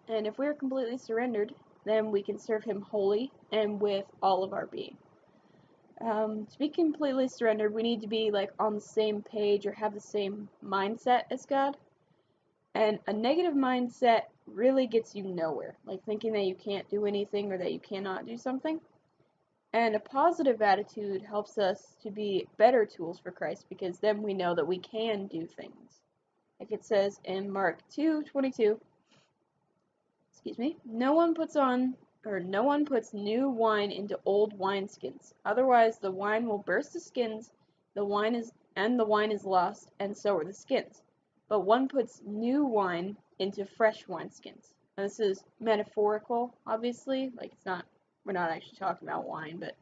And if we are completely surrendered, then we can serve Him wholly and with all of our being. To be completely surrendered, we need to be like on the same page or have the same mindset as God. And a negative mindset really gets you nowhere, like thinking that you can't do anything or that you cannot do something. And a positive attitude helps us to be better tools for Christ because then we know that we can do things. Like it says in Mark 2:22, excuse me, no one puts new wine into old wineskins. Otherwise the wine will burst the skins, the wine is lost, and so are the skins. But one puts new wine into fresh wineskins. Now this is metaphorical, obviously, like we're not actually talking about wine, but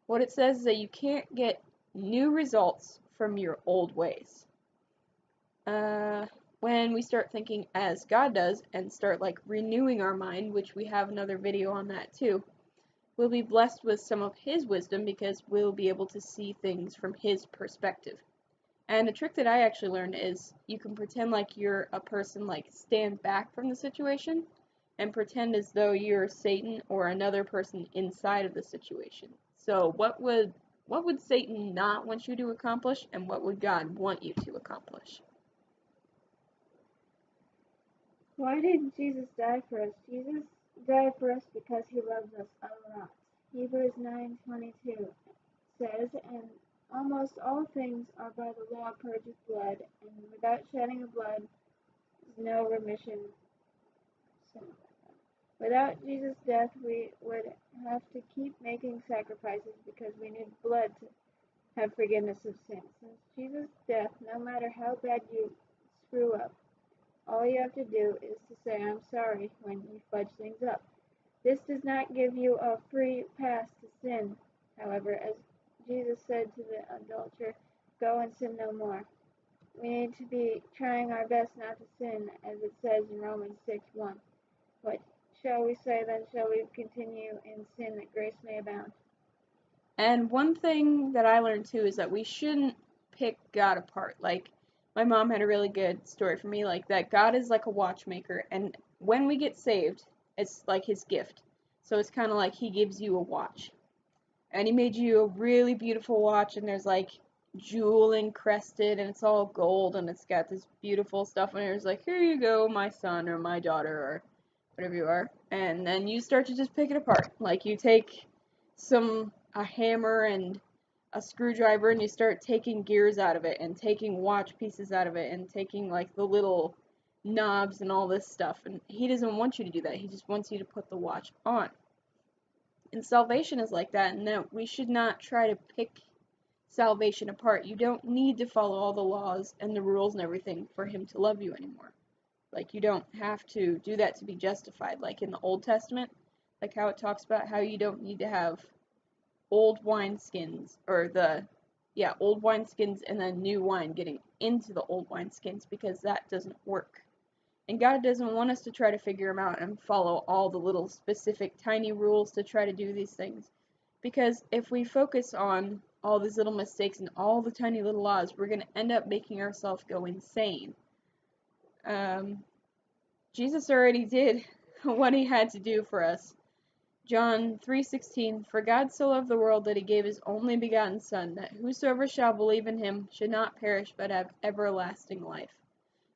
what it says is that you can't get new results from your old ways. When we start thinking as God does and start like renewing our mind, which we have another video on that too, we'll be blessed with some of His wisdom because we'll be able to see things from His perspective. And a trick that I actually learned is you can pretend like you're a person like stand back from the situation and pretend as though you're Satan or another person inside of the situation. So what would Satan not want you to accomplish, and what would God want you to accomplish? Why did Jesus die for us? Jesus died for us because He loves us a lot. Hebrews 9:22 says, and almost all things are by the law purged with blood, and without shedding of blood is no remission of sin. Without Jesus' death, we would have to keep making sacrifices because we need blood to have forgiveness of sin. Since Jesus' death, no matter how bad you screw up, all you have to do is to say, I'm sorry, when you fudge things up. This does not give you a free pass to sin. However, as Jesus said to the adulterer, go and sin no more. We need to be trying our best not to sin, as it says in Romans 6:1. What shall we say then? Shall we continue in sin that grace may abound? And one thing that I learned too is that we shouldn't pick God apart. Like, my mom had a really good story for me, like that God is like a watchmaker, and when we get saved, it's like His gift. So it's kind of like He gives you a watch. And He made you a really beautiful watch, and there's like jewel encrusted, and it's all gold, and it's got this beautiful stuff in it. It's like, here you go, my son or my daughter or whatever you are. And then you start to just pick it apart. Like, you take a hammer and a screwdriver and you start taking gears out of it and taking watch pieces out of it and taking like the little knobs and all this stuff. And He doesn't want you to do that. He just wants you to put the watch on. And salvation is like that, and that we should not try to pick salvation apart. You don't need to follow all the laws and the rules and everything for Him to love you anymore. Like, you don't have to do that to be justified. Like in the Old Testament, like how it talks about how you don't need to have old wineskins, or old wineskins and then new wine getting into the old wineskins, because that doesn't work. And God doesn't want us to try to figure them out and follow all the little specific tiny rules to try to do these things. Because if we focus on all these little mistakes and all the tiny little laws, we're going to end up making ourselves go insane. Jesus already did what He had to do for us. John 3:16, for God so loved the world that He gave His only begotten Son, that whosoever shall believe in Him should not perish but have everlasting life.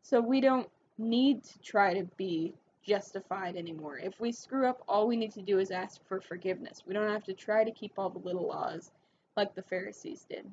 So we don't need to try to be justified anymore. If we screw up, all we need to do is ask for forgiveness. We don't have to try to keep all the little laws like the Pharisees did.